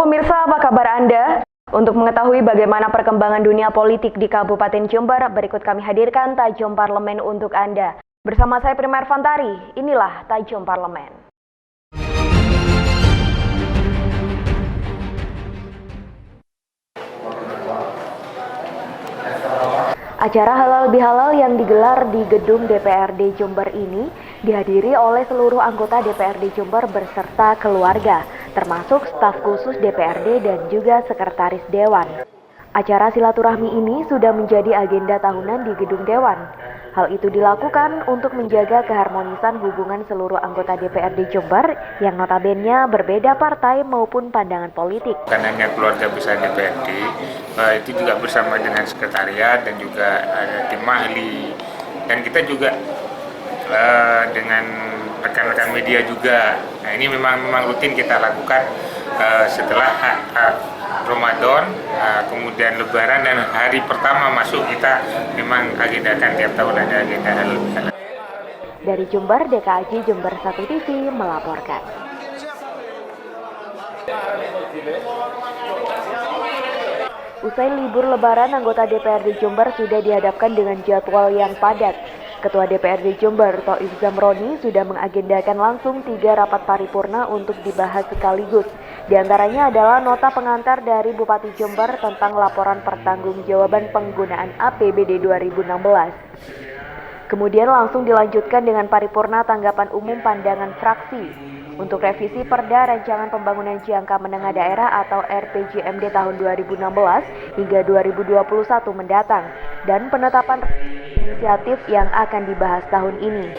pemirsa, apa kabar Anda? Untuk mengetahui bagaimana perkembangan dunia politik di Kabupaten Jember, berikut kami hadirkan Tajam Parlemen untuk Anda. Bersama saya Prima Ervantari, inilah Tajam Parlemen. Acara halal bihalal yang digelar di gedung DPRD Jember ini dihadiri oleh seluruh anggota DPRD Jember beserta keluarga, termasuk staf khusus DPRD dan juga sekretaris Dewan. Acara silaturahmi ini sudah menjadi agenda tahunan di gedung Dewan. Hal itu dilakukan untuk menjaga keharmonisan hubungan seluruh anggota DPRD Jember yang notabene berbeda partai maupun pandangan politik. Bukan hanya keluarga besar DPRD, itu juga bersama dengan sekretariat dan juga ada tim ahli. Dan kita juga dengan rekan-rekan media juga. Nah, ini memang rutin kita lakukan setelah Ramadan, kemudian Lebaran dan hari pertama masuk kita memang agendakan tiap tahun ada agenda halal bihalal. Dari Jember, DKAJ Jember 1 TV melaporkan. Usai libur Lebaran, anggota DPRD Jember sudah dihadapkan dengan jadwal yang padat. Ketua DPRD Jember, Thoif Zamroni, sudah mengagendakan langsung 3 rapat paripurna untuk dibahas sekaligus. Di antaranya adalah nota pengantar dari Bupati Jember tentang laporan pertanggungjawaban penggunaan APBD 2016. Kemudian langsung dilanjutkan dengan paripurna tanggapan umum pandangan fraksi untuk revisi Perda Rancangan Pembangunan Jangka Menengah Daerah atau RPJMD tahun 2016 hingga 2021 mendatang dan penetapan inisiatif yang akan dibahas tahun ini.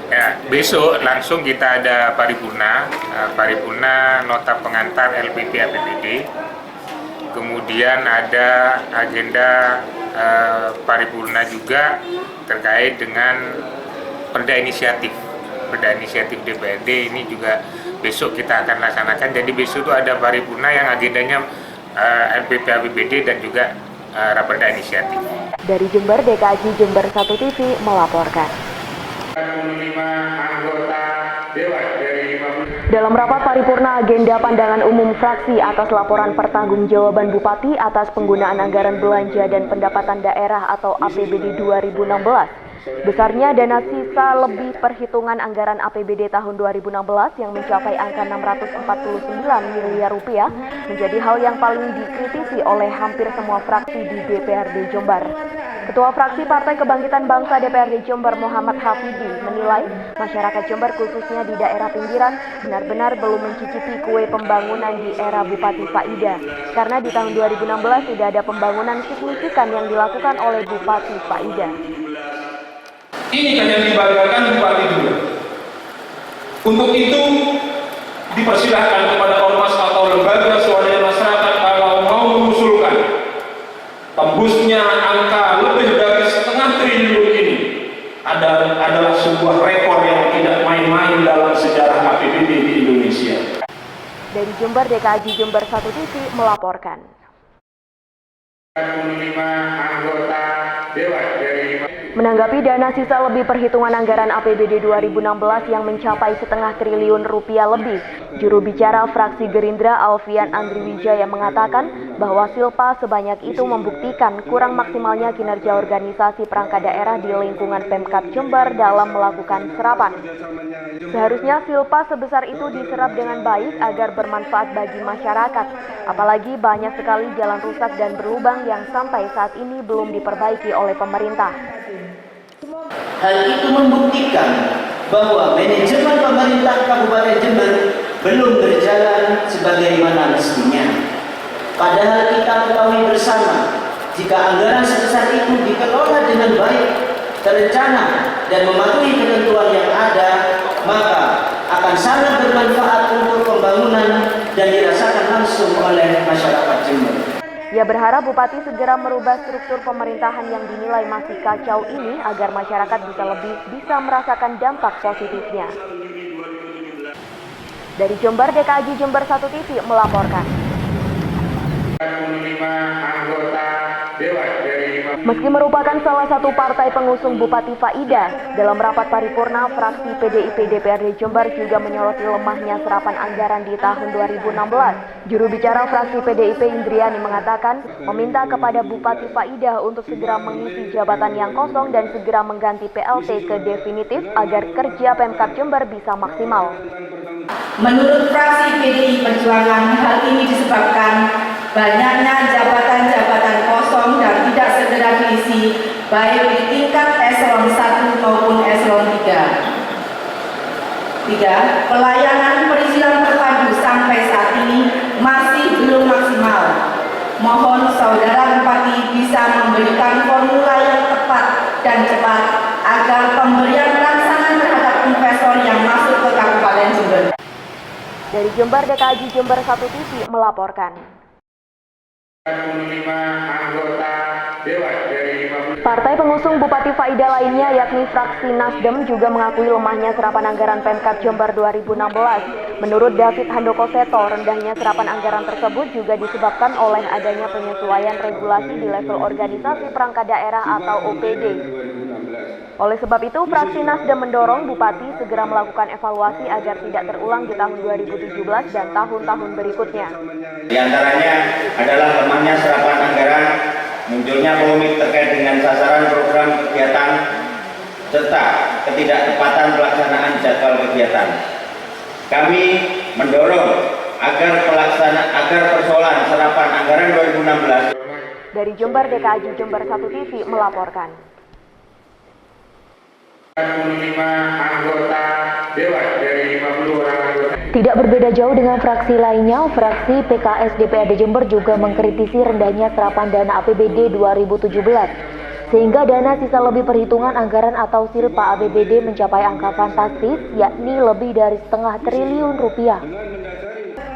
Ya, besok langsung kita ada paripurna nota pengantar LPP APBD. Kemudian ada agenda paripurna juga terkait dengan Perda inisiatif DPRD ini juga besok kita akan laksanakan. Jadi besok itu ada paripurna yang agendanya LPP APBD dan juga Raperda inisiatif. Dari Jember, DKAJ Jember 1 TV melaporkan. Dalam rapat paripurna agenda pandangan umum fraksi atas laporan pertanggungjawaban Bupati atas penggunaan anggaran belanja dan pendapatan daerah atau APBD 2016, besarnya dana sisa lebih perhitungan anggaran APBD tahun 2016 yang mencapai angka 649 miliar rupiah menjadi hal yang paling dikritisi oleh hampir semua fraksi di DPRD Jember. Ketua fraksi Partai Kebangkitan Bangsa DPRD Jember Muhammad Hafidi menilai masyarakat Jember khususnya di daerah pinggiran benar-benar belum mencicipi kue pembangunan di era Bupati Faida karena di tahun 2016 tidak ada pembangunan signifikan yang dilakukan oleh Bupati Faida. Ini kan yang dibanggakan Bupati juga. Untuk itu dipersilahkan kepada ormas atau lembaga swadaya masyarakat kalau mau mengusulkan tembusnya angka lebih dari 0,5 triliun ini adalah sebuah rekor yang tidak main-main dalam sejarah APBD di Indonesia. Dari Jember, DKAJ Jember 1 TV melaporkan. Menanggapi dana sisa lebih perhitungan anggaran APBD 2016 yang mencapai 0,5 triliun rupiah lebih, juru bicara fraksi Gerindra Alfian Andriwijaya mengatakan bahwa Silpa sebanyak itu membuktikan kurang maksimalnya kinerja organisasi perangkat daerah di lingkungan Pemkab Jember dalam melakukan serapan. Seharusnya Silpa sebesar itu diserap dengan baik agar bermanfaat bagi masyarakat, apalagi banyak sekali jalan rusak dan berlubang yang sampai saat ini belum diperbaiki oleh pemerintah. Hal itu membuktikan bahwa manajemen pemerintah Kabupaten Jember belum berjalan sebagaimana mestinya. Padahal kita ketahui bersama, jika anggaran sebesar itu dikelola dengan baik, terencana, dan mematuhi ketentuan yang ada, maka akan sangat bermanfaat untuk pembangunan dan dirasakan langsung oleh masyarakat Jember. Ia berharap Bupati segera merubah struktur pemerintahan yang dinilai masih kacau ini agar masyarakat bisa merasakan dampak positifnya. Dari Jember, DKAJ Jember 1 TV melaporkan. Meski merupakan salah satu partai pengusung Bupati Faida, dalam rapat paripurna fraksi PDIP DPRD Jember juga menyoroti lemahnya serapan anggaran di tahun 2016. Juru bicara fraksi PDIP Indriani mengatakan meminta kepada Bupati Faida untuk segera mengisi jabatan yang kosong dan segera mengganti PLT ke definitif agar kerja Pemkab Jember bisa maksimal. Menurut fraksi PDI Perjuangan, hal ini disebabkan banyaknya jabatan-jabatan kosong dan tidak segera diisi, baik di tingkat eselon 1 maupun eselon 3. Pelayanan perizinan terpadu sampai saat ini masih belum maksimal. Mohon saudara Bupati bisa memberikan formula yang tepat dan cepat agar pemberian pelaksanaan terhadap investor yang masuk ke Kabupaten Jember. Dari Jember, DKJ Jember 1 TV melaporkan. Partai pengusung Bupati Faida lainnya yakni fraksi Nasdem juga mengakui lemahnya serapan anggaran Pemkab Jember 2016. Menurut David Handoko Seto, rendahnya serapan anggaran tersebut juga disebabkan oleh adanya penyesuaian regulasi di level organisasi perangkat daerah atau OPD. Oleh sebab itu, fraksi Nasdem mendorong Bupati segera melakukan evaluasi agar tidak terulang di tahun 2017 dan tahun-tahun berikutnya. Di antaranya adalah lemahnya serapan anggaran, munculnya polemik terkait dengan sasaran program kegiatan, serta ketidaktepatan pelaksanaan jadwal kegiatan. Kami mendorong agar persoalan serapan anggaran 2016. Dari Jember, DKJ Jember 1 TV melaporkan. Tidak berbeda jauh dengan fraksi lainnya, fraksi PKS DPRD Jember juga mengkritisi rendahnya serapan dana APBD 2017. Sehingga dana sisa lebih perhitungan anggaran atau silpa APBD mencapai angka fantastis, yakni lebih dari setengah triliun rupiah.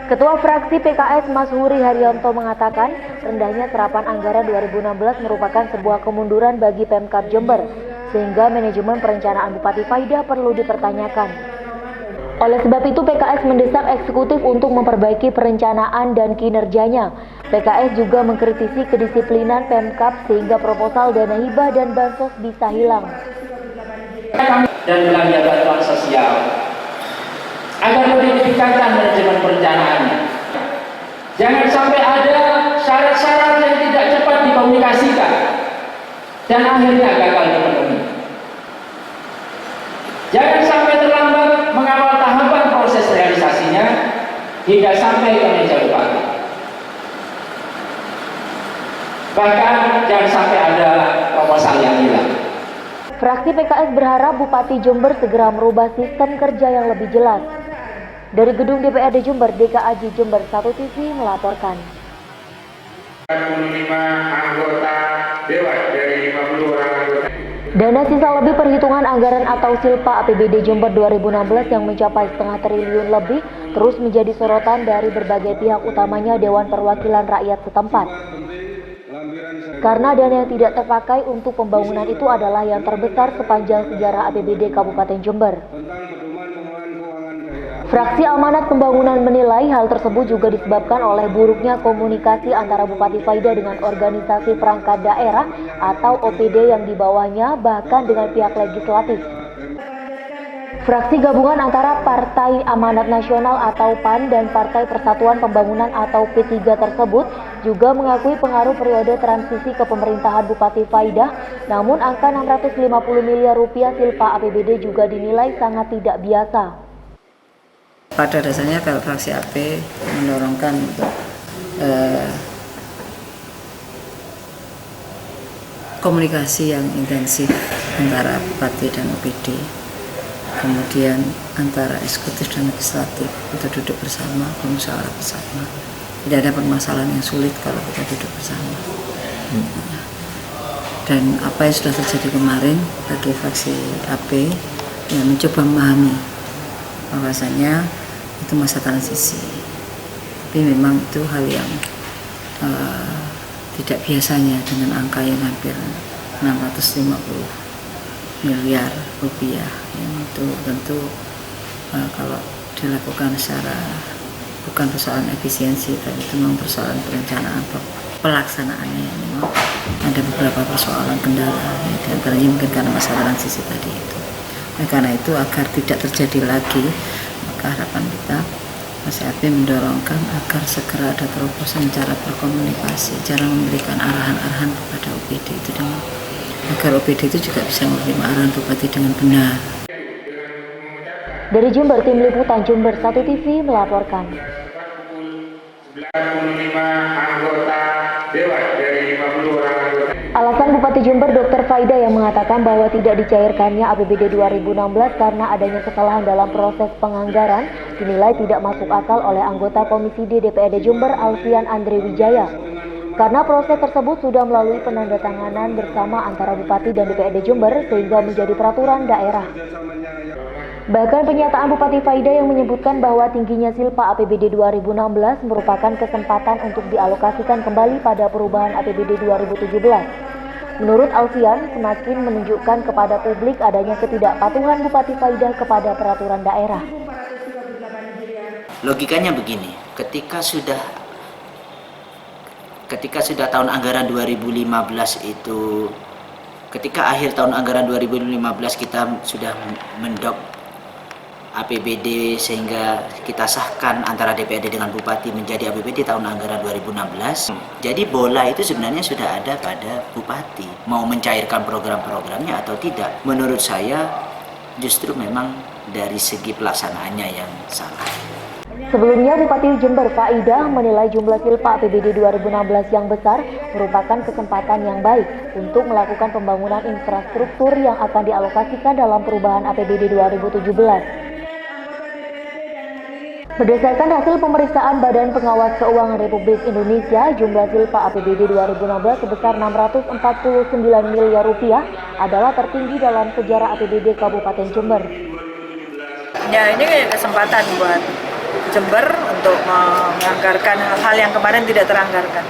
Ketua fraksi PKS Mas Huri Haryanto mengatakan, rendahnya serapan anggaran 2016 merupakan sebuah kemunduran bagi Pemkab Jember, sehingga manajemen perencanaan Bupati Faida perlu dipertanyakan. Oleh sebab itu, PKS mendesak eksekutif untuk memperbaiki perencanaan dan kinerjanya. PKS juga mengkritisi kedisiplinan Pemkab sehingga proposal dana hibah dan bansos bisa hilang. Dan belanja bantuan sosial agar lebih ditingkatkan manajemen perencanaannya. Jangan sampai ada syarat-syarat yang tidak cepat dikomunikasikan dan akhirnya gagal dipenuhi. Jangan sampai terlambat mengawal tahapan proses realisasinya hingga sampai ke meja bupati. Bahkan jangan sampai ada proposal yang hilang. Fraksi PKS berharap Bupati Jember segera merubah sistem kerja yang lebih jelas. Dari Gedung DPRD Jember, DKJ Jember 1 TV melaporkan. 55 anggota Dewan dari 50 orang anggota. Dana sisa lebih perhitungan anggaran atau silpa APBD Jember 2016 yang mencapai setengah triliun lebih terus menjadi sorotan dari berbagai pihak, utamanya Dewan Perwakilan Rakyat setempat. Karena dana yang tidak terpakai untuk pembangunan itu adalah yang terbesar sepanjang sejarah APBD Kabupaten Jember. Fraksi Amanat Pembangunan menilai hal tersebut juga disebabkan oleh buruknya komunikasi antara Bupati Faida dengan organisasi perangkat daerah atau OPD yang di bawahnya, bahkan dengan pihak legislatif. Fraksi gabungan antara Partai Amanat Nasional atau PAN dan Partai Persatuan Pembangunan atau P3 tersebut juga mengakui pengaruh periode transisi kepemerintahan Bupati Faida, namun angka 650 miliar rupiah silpa APBD juga dinilai sangat tidak biasa. Pada dasarnya kalau fraksi AP mendorongkan untuk komunikasi yang intensif antara Bupati dan OPD, kemudian antara eksekutif dan legislatif untuk duduk bersama, bermusyawarah bersama. Tidak ada permasalahan yang sulit kalau kita duduk bersama. Dan apa yang sudah terjadi kemarin bagi fraksi AP yang mencoba memahami bahwasanya itu masa transisi, tapi memang itu hal yang tidak biasanya dengan angka yang hampir 650 miliar rupiah, yang itu tentu kalau dilakukan secara bukan persoalan efisiensi, tapi itu memang persoalan perencanaan pelaksanaannya ini ada beberapa persoalan kendala, ya, diantaranya mungkin karena masa transisi tadi itu. Nah, karena itu agar tidak terjadi lagi, maka harapan kita Mas RP mendorongkan agar segera ada terobosan cara berkomunikasi, cara memberikan arahan-arahan kepada OPD itu dengan agar OPD itu juga bisa menerima arahan Bupati dengan benar. Dari Jember, tim liputan Jember 1 TV melaporkan. 95 anggota Dewan dari 50 orang anggota. Alasan Bupati Jember Dr. Faida yang mengatakan bahwa tidak dicairkannya APBD 2016 karena adanya kesalahan dalam proses penganggaran dinilai tidak masuk akal oleh anggota Komisi D DPRD Jember Alfian Andre Wijaya. Karena proses tersebut sudah melalui penandatanganan bersama antara Bupati dan DPRD Jember sehingga menjadi peraturan daerah. Bahkan pernyataan Bupati Faida yang menyebutkan bahwa tingginya silpa APBD 2016 merupakan kesempatan untuk dialokasikan kembali pada perubahan APBD 2017. Menurut Alfian, semakin menunjukkan kepada publik adanya ketidakpatuhan Bupati Faida kepada peraturan daerah. Logikanya begini, ketika sudah tahun anggaran 2015 itu, ketika akhir tahun anggaran 2015 kita sudah mendok APBD sehingga kita sahkan antara DPRD dengan Bupati menjadi APBD tahun anggaran 2016. Jadi bola itu sebenarnya sudah ada pada Bupati. Mau mencairkan program-programnya atau tidak. Menurut saya justru memang dari segi pelaksanaannya yang salah. Sebelumnya Bupati Jember Faida menilai jumlah silpa APBD 2016 yang besar merupakan kesempatan yang baik untuk melakukan pembangunan infrastruktur yang akan dialokasikan dalam perubahan APBD 2017. Berdasarkan hasil pemeriksaan Badan Pengawas Keuangan Republik Indonesia, jumlah silpa APBD 2016 sebesar Rp649 miliar adalah tertinggi dalam sejarah APBD Kabupaten Jember. Ya, ini kesempatan buat Jember untuk menganggarkan hal-hal yang kemarin tidak teranggarkan.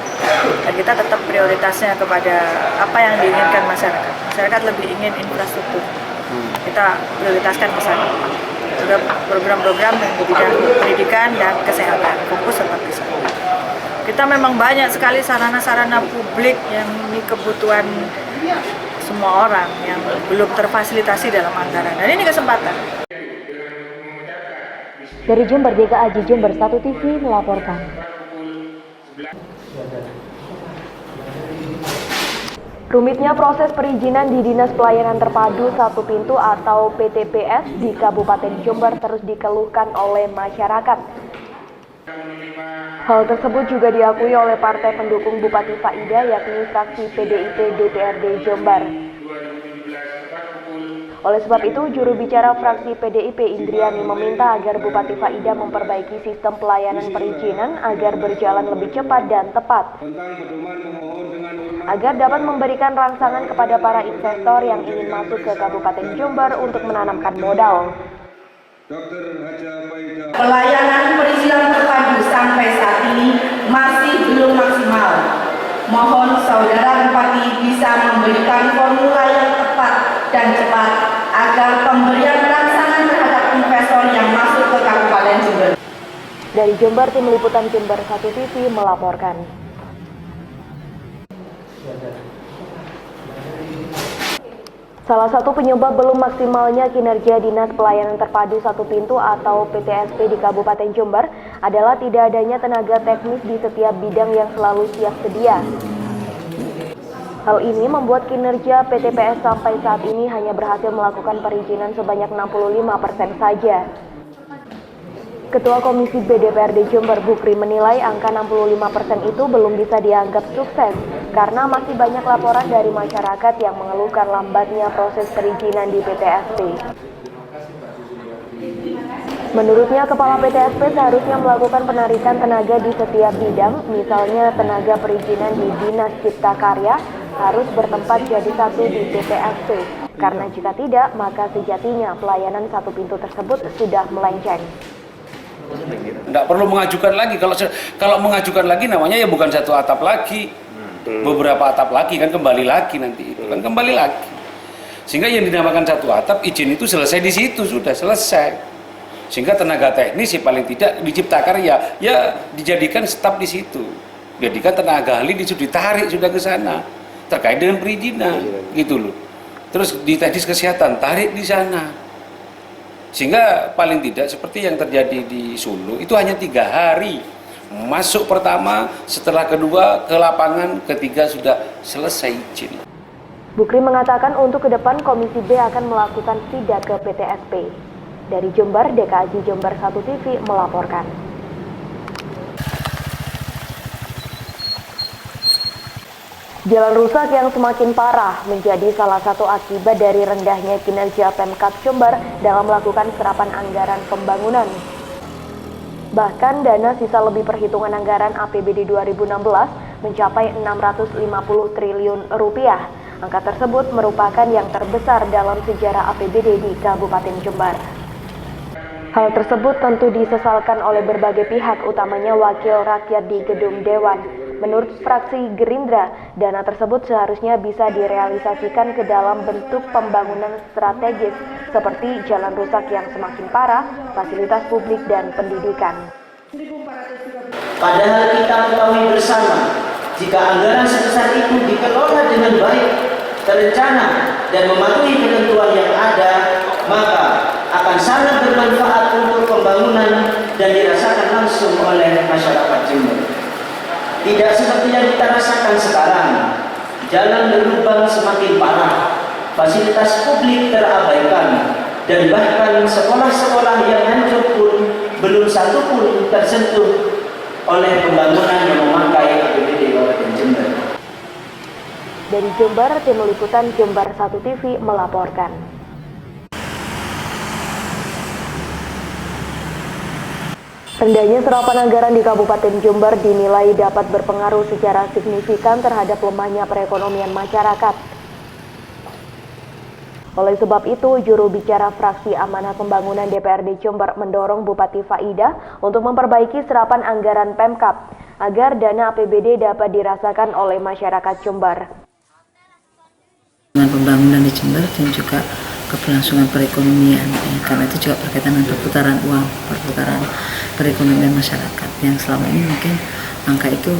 Dan kita tetap prioritasnya kepada apa yang diinginkan masyarakat. Masyarakat lebih ingin infrastruktur. Kita prioritaskan ke sana. Juga program-program yang di bidang pendidikan dan kesehatan, fokus seperti itu. Kita memang banyak sekali sarana-sarana publik yang ini kebutuhan semua orang yang belum terfasilitasi dalam anggaran. Dan ini kesempatan. Dari Jember, Deka Aji Jember 1 TV melaporkan. Rumitnya proses perizinan di Dinas Pelayanan Terpadu Satu Pintu atau PTPS di Kabupaten Jember terus dikeluhkan oleh masyarakat. Hal tersebut juga diakui oleh partai pendukung Bupati Faida yakni fraksi PDIP DPRD Jember. Oleh sebab itu, juru bicara fraksi PDIP Indriani meminta agar Bupati Faida memperbaiki sistem pelayanan perizinan agar berjalan lebih cepat dan tepat, agar dapat memberikan rangsangan kepada para investor yang ingin masuk ke Kabupaten Jember untuk menanamkan modal. Pelayanan perizinan terpadu sampai saat ini masih belum maksimal. Mohon saudara Bupati bisa memberikan formula yang tepat dan cepat agar pemberian rangsangan terhadap investor yang masuk ke Kabupaten Jember. Dari Jember, tim liputan Jember 1 TV melaporkan. Salah satu penyebab belum maksimalnya kinerja Dinas Pelayanan Terpadu Satu Pintu atau PTSP di Kabupaten Jember adalah tidak adanya tenaga teknis di setiap bidang yang selalu siap sedia. Hal ini membuat kinerja PTPS sampai saat ini hanya berhasil melakukan perizinan sebanyak 65% saja. Ketua Komisi B DPRD Jember Bukri menilai angka 65% itu belum bisa dianggap sukses karena masih banyak laporan dari masyarakat yang mengeluhkan lambatnya proses perizinan di PTSP. Menurutnya, Kepala PTSP seharusnya melakukan penarikan tenaga di setiap bidang, misalnya tenaga perizinan di Dinas Cipta Karya harus bertempat jadi satu di PTSP, karena jika tidak, maka sejatinya pelayanan Satu Pintu tersebut sudah melenceng. Tidak perlu mengajukan lagi, kalau mengajukan lagi namanya ya bukan satu atap lagi, beberapa atap lagi kan kembali lagi nanti itu kan kembali lagi. Sehingga yang dinamakan satu atap izin itu selesai di situ, sudah selesai. Sehingga tenaga teknis paling tidak di Cipta Karya ya dijadikan staf di situ. Jadikan tenaga ahli disuruh ditarik sudah ke sana terkait dengan perizinan gitu loh. Terus di teknis kesehatan tarik di sana. Sehingga paling tidak seperti yang terjadi di Solo itu hanya 3 hari. Masuk pertama, setelah kedua ke lapangan, ketiga sudah selesai izin. Bukri mengatakan untuk ke depan Komisi B akan melakukan sidak ke PTSP. Dari Jember, DKAJ Jember 1 TV melaporkan. Jalan rusak yang semakin parah menjadi salah satu akibat dari rendahnya kinerja Pemkab Jember dalam melakukan serapan anggaran pembangunan. Bahkan dana sisa lebih perhitungan anggaran APBD 2016 mencapai 650 triliun rupiah. Angka tersebut merupakan yang terbesar dalam sejarah APBD di Kabupaten Jember. Hal tersebut tentu disesalkan oleh berbagai pihak, utamanya wakil rakyat di Gedung Dewan. Menurut fraksi Gerindra, dana tersebut seharusnya bisa direalisasikan ke dalam bentuk pembangunan strategis seperti jalan rusak yang semakin parah, fasilitas publik, dan pendidikan. Padahal kita ketahui bersama, jika anggaran sebesar itu dikelola dengan baik, terencana, dan mematuhi ketentuan yang ada, maka akan sangat bermanfaat untuk pembangunan dan dirasakan langsung oleh masyarakat Jember. Tidak seperti yang kita rasakan sekarang, jalan berlubang semakin parah, fasilitas publik terabaikan, dan bahkan sekolah-sekolah yang hancur pun belum satu pun tersentuh oleh pembangunan yang memakai APBD Kabupaten Jember. Dari Jember, tim liputan Jember 1 TV melaporkan. Rendahnya serapan anggaran di Kabupaten Jember dinilai dapat berpengaruh secara signifikan terhadap lemahnya perekonomian masyarakat. Oleh sebab itu, juru bicara fraksi Amanah Pembangunan DPRD Jember mendorong Bupati Faidah untuk memperbaiki serapan anggaran Pemkab agar dana APBD dapat dirasakan oleh masyarakat Jember. Dengan pembangunan di Jember dan juga keberlangsungan perekonomian, karena itu juga berkaitan dengan perputaran uang, perputaran perekonomian masyarakat yang selama ini mungkin angka itu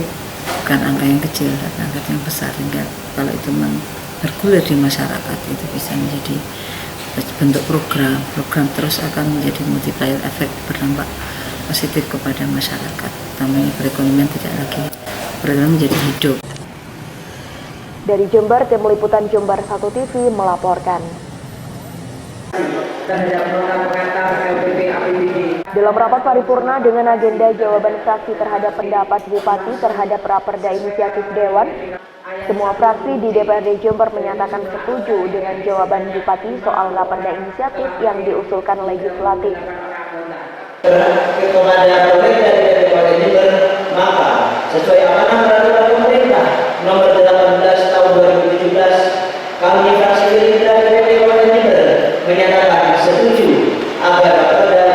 bukan angka yang kecil, tapi angka yang besar, sehingga kalau itu bergulir di masyarakat itu bisa menjadi bentuk program terus akan menjadi multiplier efek, berdampak positif kepada masyarakat, namanya perekonomian tidak lagi perekonomian menjadi hidup. Dari Jember, tim liputan Jember 1 TV melaporkan. Dalam rapat paripurna dengan agenda jawaban fraksi terhadap pendapat Bupati terhadap Raperda Inisiatif Dewan, semua fraksi di DPRD Jember menyatakan setuju dengan jawaban Bupati soal Raperda Inisiatif yang diusulkan legislatif. Kepada pemerintah di Kabupaten Jember, maka sesuai amanah peraturan pemerintah nomor 18 tahun 2017, kami fraksi Gerindra DPRD Kabupaten Jember menyatakan setuju agar Raperda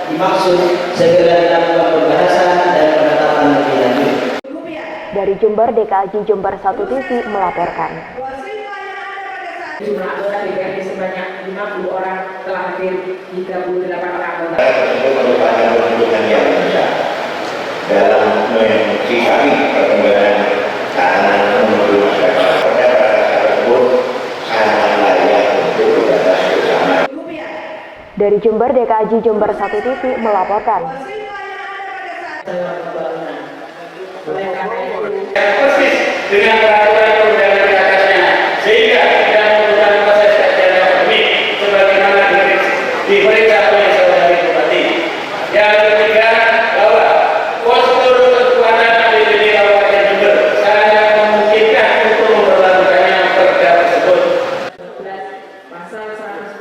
dimaksud segera dilakukan pembahasan dan penetapan lebih lanjut. Dari Jember, DKAJ Jember 1 TV melaporkan. Jumlah anggota DPRD sebanyak 50 orang telah hadir, 38 orang anggota. Tersebut merupakan keputusan yang besar dalam mensikapi perkembangan tahanan menuju masyarakat. Pada tersebut sangat layak untuk dibahas bersama. Dari Jember, DKAJ Jember 1 TV melaporkan. Persis dengan peraturan perundangan di atasnya, sehingga tidak membutuhkan proses kajian akademik sebagaimana diperiksa oleh saudari Bupati. Yang ketiga, bahwa postur kekuatan APBD Kabupaten Jember sangat memungkinkan untuk memperlakukannya perda tersebut.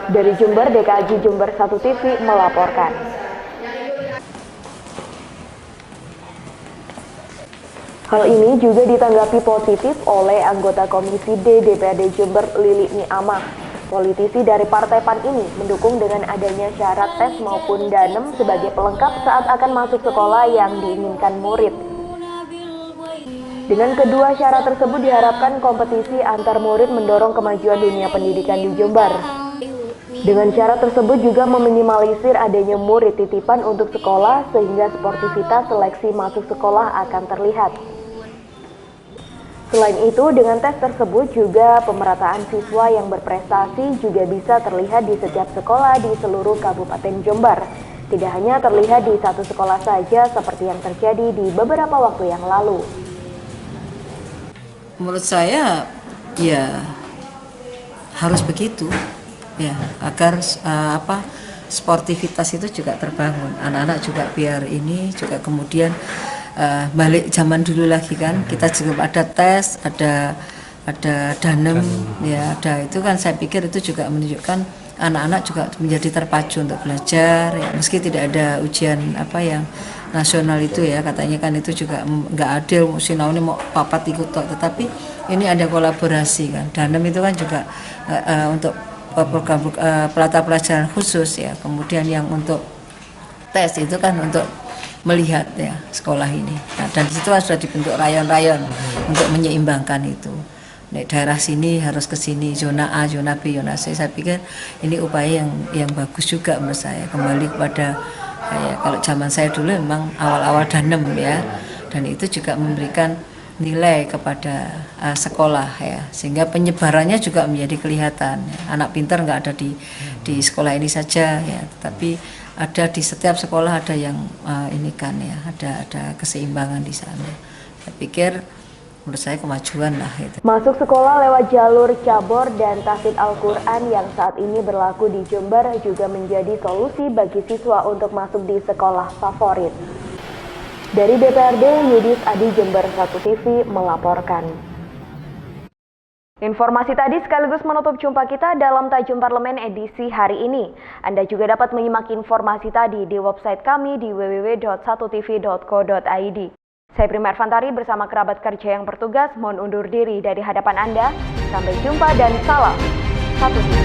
Dari Jember, DKAJ Jember 1 TV melaporkan. Hal ini juga ditanggapi positif oleh anggota Komisi D DPRD Jember Lili Niamah. Politisi dari Partai PAN ini mendukung dengan adanya syarat tes maupun danem sebagai pelengkap saat akan masuk sekolah yang diinginkan murid. Dengan kedua syarat tersebut diharapkan kompetisi antar murid mendorong kemajuan dunia pendidikan di Jember. Dengan syarat tersebut juga meminimalisir adanya murid titipan untuk sekolah sehingga sportivitas seleksi masuk sekolah akan terlihat. Selain itu, dengan tes tersebut juga pemerataan siswa yang berprestasi juga bisa terlihat di setiap sekolah di seluruh Kabupaten Jember. Tidak hanya terlihat di satu sekolah saja seperti yang terjadi di beberapa waktu yang lalu. Menurut saya ya harus begitu ya, agar sportivitas itu juga terbangun. Anak-anak juga biar ini juga kemudian balik zaman dulu lagi kan, kita juga ada tes, ada danem ya, ada itu kan, saya pikir itu juga menunjukkan anak-anak juga menjadi terpacu untuk belajar ya, meski tidak ada ujian yang nasional itu ya, katanya kan itu juga nggak adil, sinau ini mau papat ikut tetapi ini ada kolaborasi kan. Danem itu kan juga untuk program pelata pelajaran khusus ya, kemudian yang untuk tes itu kan untuk melihat ya sekolah ini. Nah, dan di situ sudah dibentuk rayon-rayon untuk menyeimbangkan itu. Nek daerah sini harus ke sini, zona A, zona B, zona C. Saya pikir ini upaya yang bagus juga menurut saya. Kembali kepada kalau zaman saya dulu memang awal-awal danem ya, dan itu juga memberikan nilai kepada sekolah ya, sehingga penyebarannya juga menjadi kelihatan ya. Anak pintar nggak ada di sekolah ini saja ya, tapi ada di setiap sekolah, ada yang ini kan ya, ada keseimbangan di sana. Saya pikir menurut saya kemajuan lah itu. Masuk sekolah lewat jalur cabor dan tahfidz Al-Quran yang saat ini berlaku di Jember juga menjadi solusi bagi siswa untuk masuk di sekolah favorit. Dari DPRD, Yudis Adi, Jember 1 TV melaporkan. Informasi tadi sekaligus menutup jumpa kita dalam Tajum Parlemen edisi hari ini. Anda juga dapat menyimak informasi tadi di website kami di www.1tv.co.id. Saya Prima Ervantari bersama kerabat kerja yang bertugas mohon undur diri dari hadapan Anda. Sampai jumpa dan salam 1 TV.